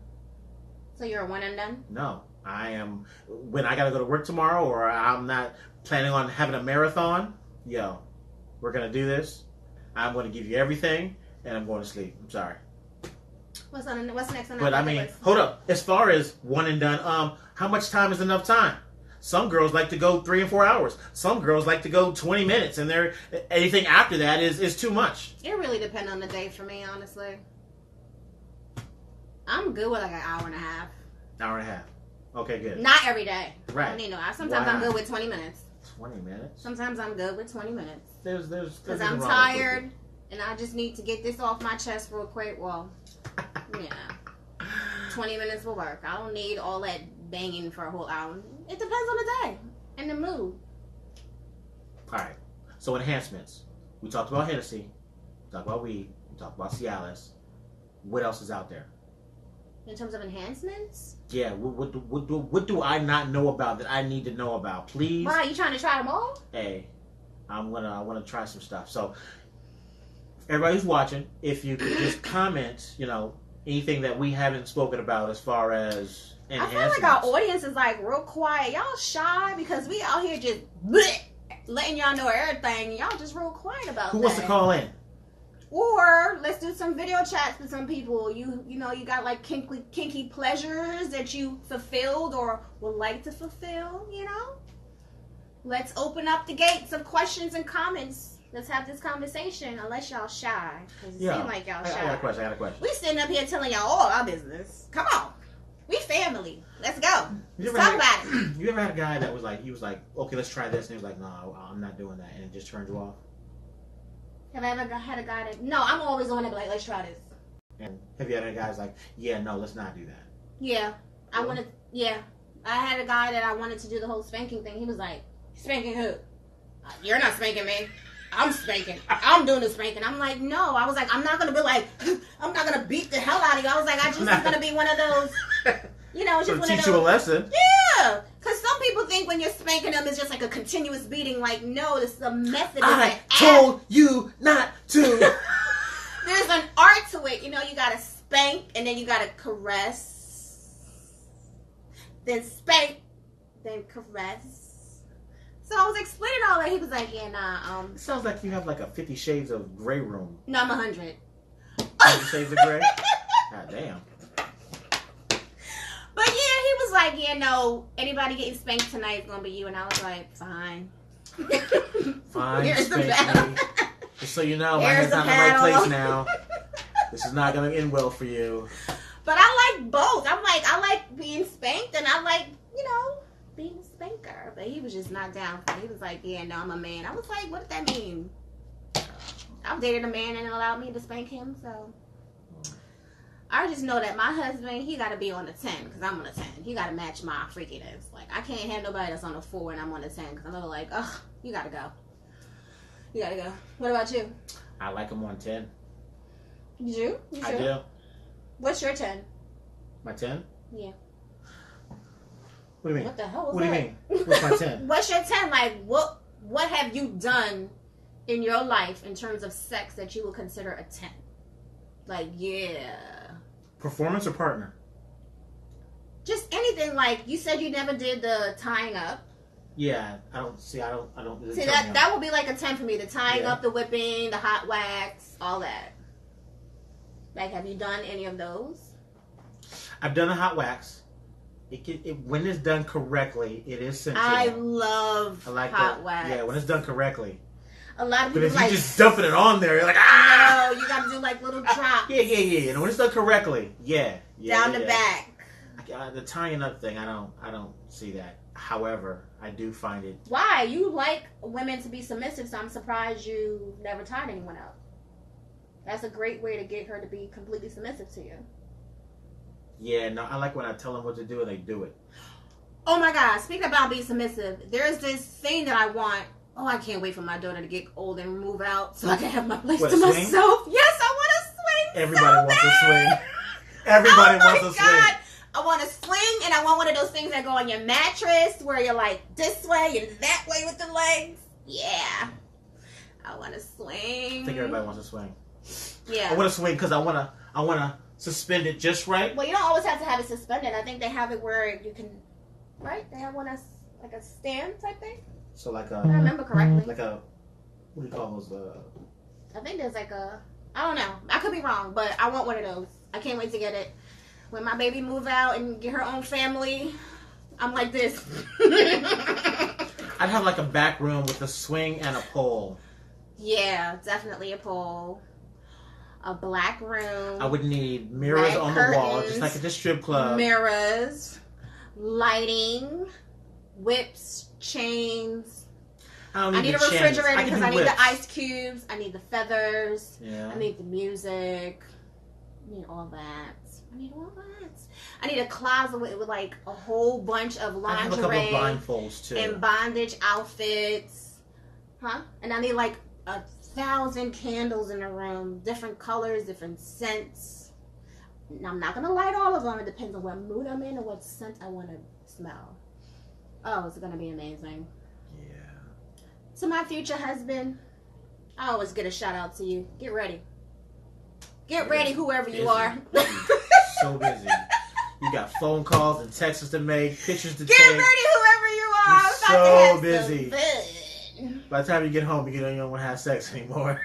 So you're a one and done? No. I am, when I got to go to work tomorrow, or I'm not planning on having a marathon, we're going to do this. I'm going to give you everything, and I'm going to sleep. I'm sorry. What's next on But I mean, hold up. As far as one and done, how much time is enough time? Some girls like to go 3 and 4 hours. Some girls like to go 20 minutes, and anything after that is too much. It really depends on the day for me, honestly. I'm good with like an hour and a half. Hour and a half. Okay, good. Not every day. Right. I don't need no hour. Sometimes I'm good with 20 minutes. 20 minutes? Sometimes I'm good with 20 minutes. Because I'm tired, and I just need to get this off my chest real quick. Well, yeah. 20 minutes will work. I don't need all that banging for a whole hour. It depends on the day and the mood. All right. So enhancements. We talked about Hennessy. We talked about weed. We talked about Cialis. What else is out there? In terms of enhancements? Yeah, what do I not know about that I need to know about? Please. Why, you trying to try them all? Hey, I want to try some stuff. So, everybody who's watching, if you could just comment, anything that we haven't spoken about as far as enhancements. I feel like our audience is like real quiet. Y'all shy because we out here just letting y'all know everything. Y'all just real quiet about Who wants to call in? Or let's do some video chats with some people. You got like kinky pleasures that you fulfilled or would like to fulfill, Let's open up the gates of questions and comments. Let's have this conversation, unless y'all shy. Because it seems like y'all shy. I got a question. We sitting up here telling y'all all our business. Come on. We family. Let's go. Let's talk about it. You ever had a guy that was like, okay, let's try this. And he was like, no, I'm not doing that. And it just turned you off? Have I ever had a guy that... No, I'm always the one that be like, let's try this. And have you had a guy that's like, yeah, no, let's not do that? Yeah. I had a guy that I wanted to do the whole spanking thing. He was like, spanking who? You're not spanking me. I'm spanking. I'm doing the spanking. I'm like, no. I was like, I'm not going to be like, I'm not going to beat the hell out of you. I was like, I just was going to be one of those... just so one teach of those, you a lesson. Yeah, because some people think when you're spanking them, it's just like a continuous beating. Like, no, this is a method. I told you not to. There's an art to it. You gotta spank, and then you gotta caress, then spank, then caress. So I was explaining all that. He was like, yeah, nah. It sounds like you have like a 50 Shades of Grey room. No, I'm 100. 50 Shades of Grey? God damn. But yeah, he was like, yeah, no, anybody getting spanked tonight is going to be you. And I was like, fine. Fine, Here's spank the paddle. me. Just so you know, my head's not in the right place now. This is not going to end well for you. But I like both. I like being spanked and I like, being a spanker. But he was just not down for it. He was like, yeah, no, I'm a man. I was like, what did that mean? I've dated a man and allowed me to spank him, so... I just know that my husband, he got to be on the 10 because I'm on the 10. He got to match my freakiness. Like, I can't have nobody that's on the 4 and I'm on the 10 because I'm never like, ugh, you got to go. You got to go. What about you? I like him on 10. You do? I do. What's your 10? My 10? Yeah. What do you mean? What the hell was What do that? you mean? What's my 10? What's your 10? Like, what have you done in your life in terms of sex that you would consider a 10? Like, yeah. Performance or partner? Just anything. Like, you said you never did the tying up. Yeah, I don't. See, that would be like a 10 for me. The tying up, the whipping, the hot wax, all that. Like, have you done any of those? I've done a hot wax. When it's done correctly, it is sensual. I love hot wax. Yeah, when it's done correctly. A lot of people But if you just dumping it on there, you're like, ah! No, you gotta do like little drops. Yeah. And when it's done correctly, down the back. The tying up thing, I don't see that. However, I do find it. Why? You like women to be submissive, so I'm surprised you never tied anyone up. That's a great way to get her to be completely submissive to you. Yeah, no, I like when I tell them what to do and they do it. Oh my God, speaking about being submissive, there's this thing that I want. Oh, I can't wait for my daughter to get old and move out so I can have my place to myself. Yes, I want to swing. Everybody wants to swing. Everybody wants to swing. I want to swing, and I want one of those things that go on your mattress where you're like this way and that way with the legs. Yeah. I want to swing. I think everybody wants to swing. Yeah. I want to swing because I want to suspend it just right. Well, you don't always have to have it suspended. I think they have it where you can, right? They have one that's like a stand type thing. So like if I remember correctly. Like a, what do you call those? I think there's like I don't know. I could be wrong, but I want one of those. I can't wait to get it. When my baby move out and get her own family, I'm like this. I'd have like a back room with a swing and a pole. Yeah, definitely a pole. A black room. I would need mirrors on the wall, just like at the strip club. Mirrors, lighting, whips, chains. I need a refrigerator because I need the ice cubes. I need the feathers. Yeah. I need the music. I need all that. I need a closet with like a whole bunch of lingerie. I have a couple of blindfolds too. And bondage outfits. Huh? And I need like 1,000 candles in the room. Different colors, different scents. Now, I'm not going to light all of them. It depends on what mood I'm in and what scent I want to smell. Oh, it's going to be amazing. Yeah. To my future husband, I always get a shout out to you. Get ready. Get ready, whoever you are. So busy. You got phone calls and texts to make, pictures to take. Get ready, whoever you are. You're so busy. By the time you get home, you don't want to have sex anymore.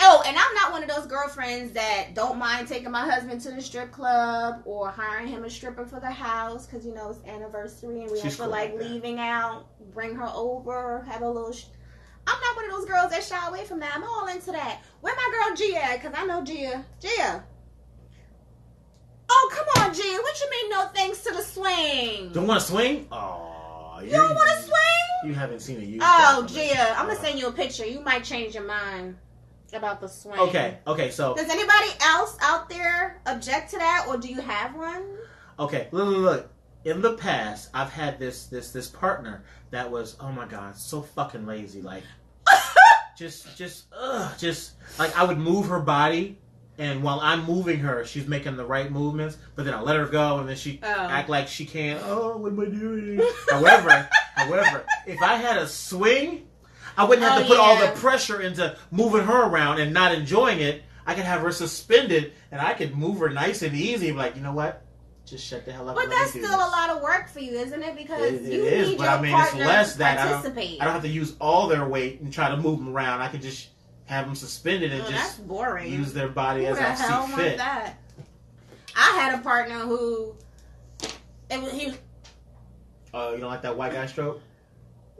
Oh, and I'm not one of those girlfriends that don't mind taking my husband to the strip club or hiring him a stripper for the house because, it's anniversary and we have to leaving out, bring her over, have a little... I'm not one of those girls that shy away from that. I'm all into that. Where my girl Gia at? Because I know Gia. Gia. Oh, come on, Gia. What you mean no thanks to the swing? Don't want to swing? Oh, you don't want to swing? You haven't seen it. Oh, Gia. I'm going to send you a picture. You might change your mind about the swing. Okay, so... Does anybody else out there object to that, or do you have one? Okay, look. In the past, I've had this partner that was, oh my God, so fucking lazy. Like, just like I would move her body, and while I'm moving her, she's making the right movements, but then I let her go, and then she act like she can't. Oh, what am I doing? However, if I had a swing, I wouldn't have to put all the pressure into moving her around and not enjoying it. I could have her suspended, and I could move her nice and easy. Like, you know what? Just shut the hell up. But that's still a lot of work for you, isn't it? Because you need your partner it's less to that participate. I don't have to use all their weight and try to move them around. I can just have them suspended and that's boring. Use their body as I see fit. That? I had a partner who you don't like that white guy stroke?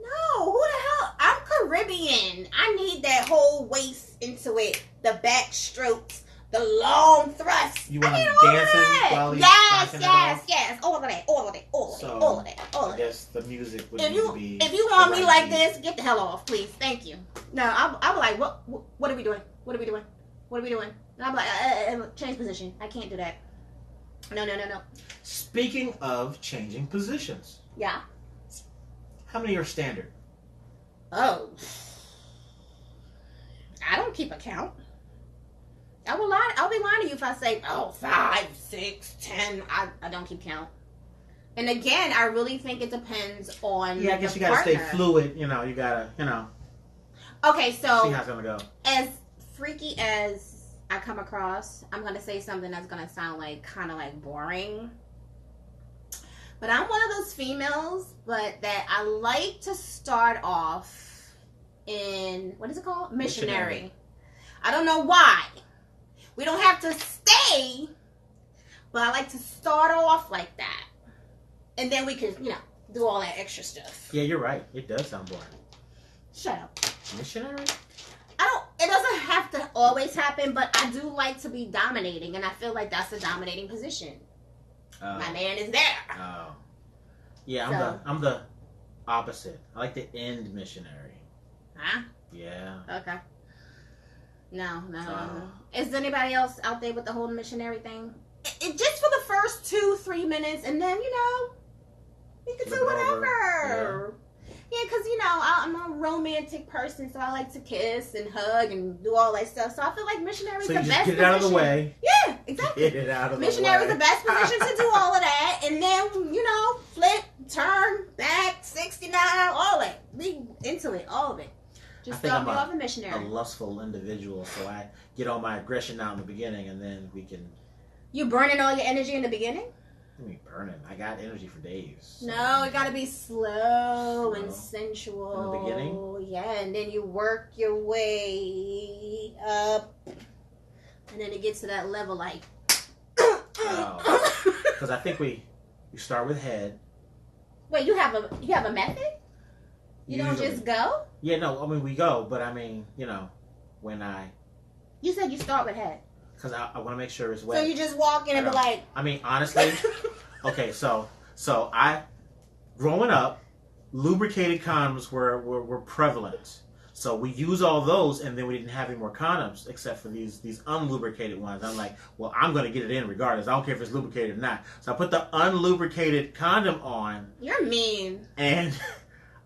No, who the hell? I'm Caribbean. I need that whole waist into it, the back strokes. The long thrust. You want him dancing while he's yes. All of that. I guess the music would need to be... If you want me like this, get the hell off, please. Thank you. No, I'm like, what are we doing? What are we doing? And I'm like, change position. I can't do that. No. Speaking of changing positions. Yeah. How many are standard? Oh. I don't keep a count. I'll be lying to you if I say, 5, 6, 10. I don't keep count. And again, I really think it depends on I guess the you gotta partner. stay fluid. You know, you gotta, Okay, so see how it's gonna go. As freaky as I come across, I'm gonna say something that's gonna sound like kind of like boring. But I'm one of those females, that I like to start off in, what is it called? Missionary. I don't know why. We don't have to stay, but I like to start off like that. And then we can, do all that extra stuff. Yeah, you're right. It does sound boring. Shut up. Missionary? It doesn't have to always happen, but I do like to be dominating, and I feel like that's a dominating position. My man is there. Oh. Yeah, I'm the opposite. I like the end missionary. Huh? Yeah. Okay. No. Is anybody else out there with the whole missionary thing? It just for the first 2-3 minutes, and then, you can do whatever. Yeah, because, I'm a romantic person, so I like to kiss and hug and do all that stuff. So I feel like missionary is the best position. So you just get it out of the way. Yeah, exactly. Get it out of the way. Missionary is the best position to do all of that. And then, flip, turn, back, 69, all that. Be into it, all of it. Just start me off a missionary. I'm a lustful individual, so I get all my aggression out in the beginning, and then we can... You burning all your energy in the beginning? I mean, burning. I got energy for days. So. No, it gotta be slow and sensual. In the beginning? Yeah, and then you work your way up. And then it gets to that level like... Because I think we start with head. Wait, you have a method? You don't just go? Yeah, no, I mean, we go, but I mean, when I... You said you start with head. Because I want to make sure it's wet. So you just walk in and be like... I mean, honestly, okay, so growing up, lubricated condoms were prevalent. So we use all those, and then we didn't have any more condoms except for these unlubricated ones. I'm like, well, I'm going to get it in regardless. I don't care if it's lubricated or not. So I put the unlubricated condom on. You're mean. And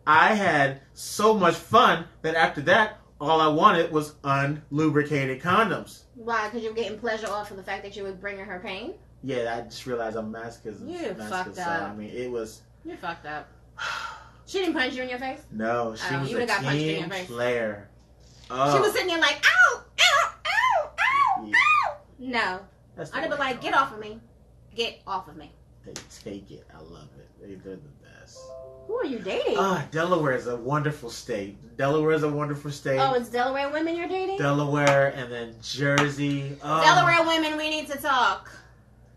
I had so much fun that after that, all I wanted was unlubricated condoms. Why? Because you're getting pleasure off of the fact that you were bringing her pain? Yeah, I just realized I'm masochism. You fucked up. So, I mean, it was... You're fucked up. She didn't punch you in your face? No, she was a team player. Oh. She was sitting there like, ow, ow, ow, ow, yeah. ow. No. I'd be like, get off of me. Get off of me. They take it. I love it. They're the best. Who are you dating? Delaware is a wonderful state. Oh, it's Delaware women you're dating? Delaware and then Jersey. Delaware women, we need to talk.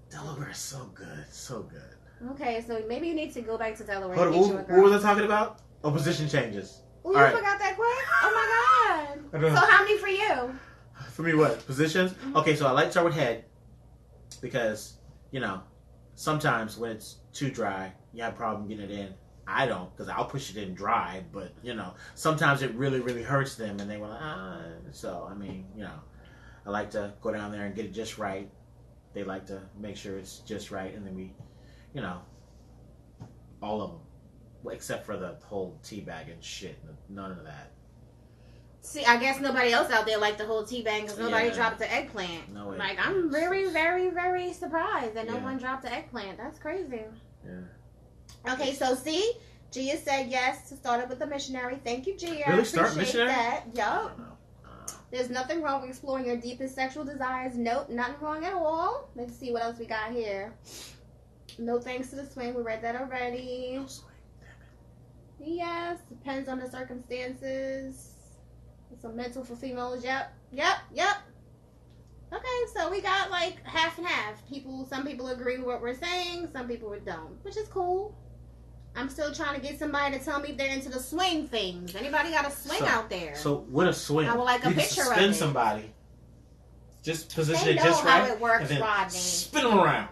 Delaware is so good. So good. Okay, so maybe you need to go back to Delaware. What was I talking about? Oh, position changes. Oh, you forgot that quick? Oh my god. So how many for you? For me, what? Positions? Mm-hmm. Okay, so I like to start with head because, sometimes when it's too dry, you have a problem getting it in. I don't, because I'll push it in dry, but, sometimes it really, really hurts them, and they were like, So, I mean, I like to go down there and get it just right. They like to make sure it's just right, and then we, all of them, except for the whole teabag and shit, none of that. See, I guess nobody else out there liked the whole teabag because nobody dropped the eggplant. No way. Like, I'm very, very, very surprised that no one dropped the eggplant. That's crazy. Yeah. Okay, so see, Gia said yes to start up with the missionary. Thank you, Gia. Really? Start missionary? That. Yup. There's nothing wrong with exploring your deepest sexual desires. Nope, nothing wrong at all. Let's see what else we got here. No thanks to the swing. We read that already. No swing. Damn it. Yes, depends on the circumstances. It's a mental for females. Yep. Okay, so we got like half and half. Some people agree with what we're saying, some people don't, which is cool. I'm still trying to get somebody to tell me if they're into the swing things. Anybody got a swing out there? So with a swing, I would like a picture of it. Spin somebody. Just position it They just know right. how it works, and then Rodney. Spin them around.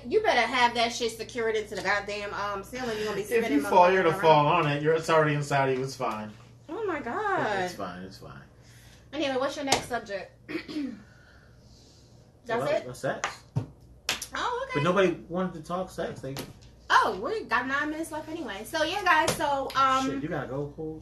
You better have that shit secured into the goddamn ceiling. You're gonna be spinning. If you fall, you're gonna fall on it. It's already inside of you. It's fine. Oh my god. It's fine. Anyway, what's your next subject? That's it? Sex. Oh, okay. But nobody wanted to talk sex. We got 9 minutes left anyway. So yeah, guys. So Shit, you gotta go, cool.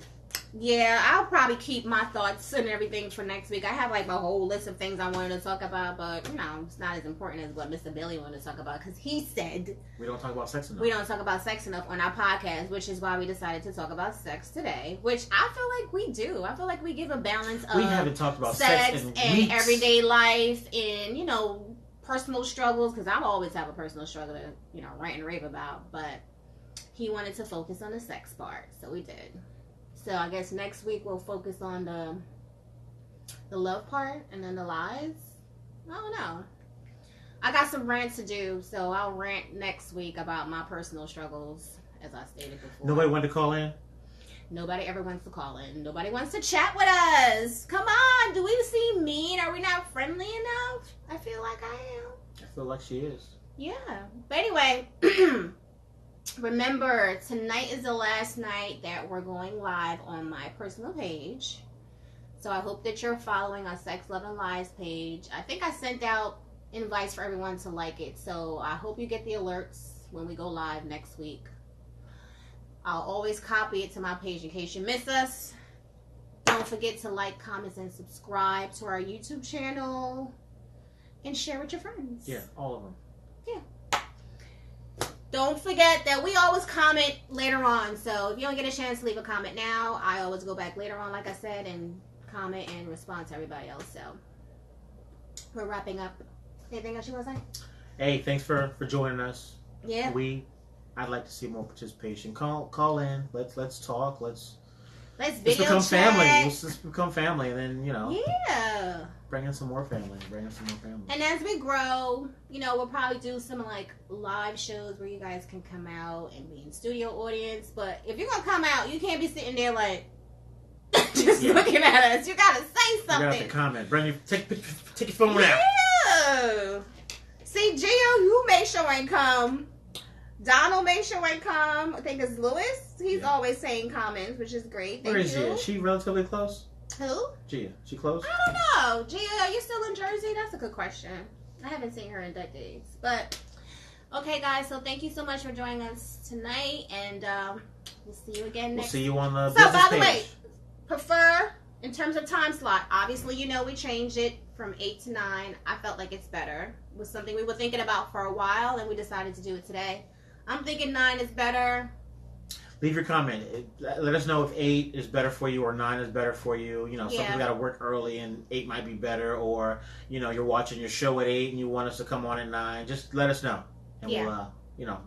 Yeah, I'll probably keep my thoughts and everything for next week. I have like a whole list of things I wanted to talk about, but it's not as important as what Mr. Billy wanted to talk about because he said we don't talk about sex enough. We don't talk about sex enough on our podcast, which is why we decided to talk about sex today. Which I feel like we do. I feel like we give a balance of we haven't talked about sex in and weeks. Everyday life and personal struggles because I'll always have a personal struggle to rant and rave about, but he wanted to focus on the sex part, so we did. So I guess next week we'll focus on the love part and then the lies. I don't know. I got some rants to do, so I'll rant next week about my personal struggles, as I stated before. Nobody wanted to call in? Nobody ever wants to call in. Nobody wants to chat with us. Come on. Do we seem mean? Are we not friendly enough? I feel like I am. I feel like she is. Yeah. But anyway, remember, tonight is the last night that we're going live on my personal page. So I hope that you're following our Sex, Love, and Lies page. I think I sent out invites for everyone to like it. So I hope you get the alerts when we go live next week. I'll always copy it to my page in case you miss us. Don't forget to like, comment, and subscribe to our YouTube channel. And share with your friends. Yeah, all of them. Yeah. Don't forget that we always comment later on. So if you don't get a chance to leave a comment now, I always go back later on, like I said, and comment and respond to everybody else. So we're wrapping up. Anything else you want to say? Hey, thanks for joining us. Yeah. I'd like to see more participation. Call in. Let's talk. Let's video become chat. family. Let's become family, and then Yeah. bring in some more family. And as we grow, we'll probably do some like live shows where you guys can come out and be in studio audience. But if you're gonna come out, you can't be sitting there like just looking at us. You gotta say something. You gotta have to comment. Bring take your phone out. Yeah. See, Gio, you make sure and come. Donald make sure and come. I think it's Lewis. He's always saying comments, which is great. Where is Gia? Is she relatively close? Who? Gia. She close? I don't know. Gia, are you still in Jersey? That's a good question. I haven't seen her in decades. But, okay, guys. So, thank you so much for joining us tonight. And we'll see you again next. We'll see you on the business page. By the way, prefer, in terms of time slot, obviously, we changed it from 8 to 9. I felt like it's better. It was something we were thinking about for a while, and we decided to do it today. I'm thinking 9 is better. Leave your comment. Let us know if 8 is better for you or 9 is better for you. Some people got to work early and 8 might be better, or you're watching your show at 8 and you want us to come on at 9. Just let us know, and we'll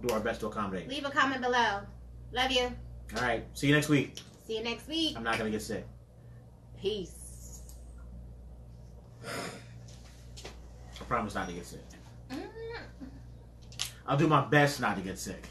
do our best to accommodate. Leave a comment below. Love you. All right. See you next week. See you next week. I'm not gonna get sick. Peace. I promise not to get sick. I'll do my best not to get sick.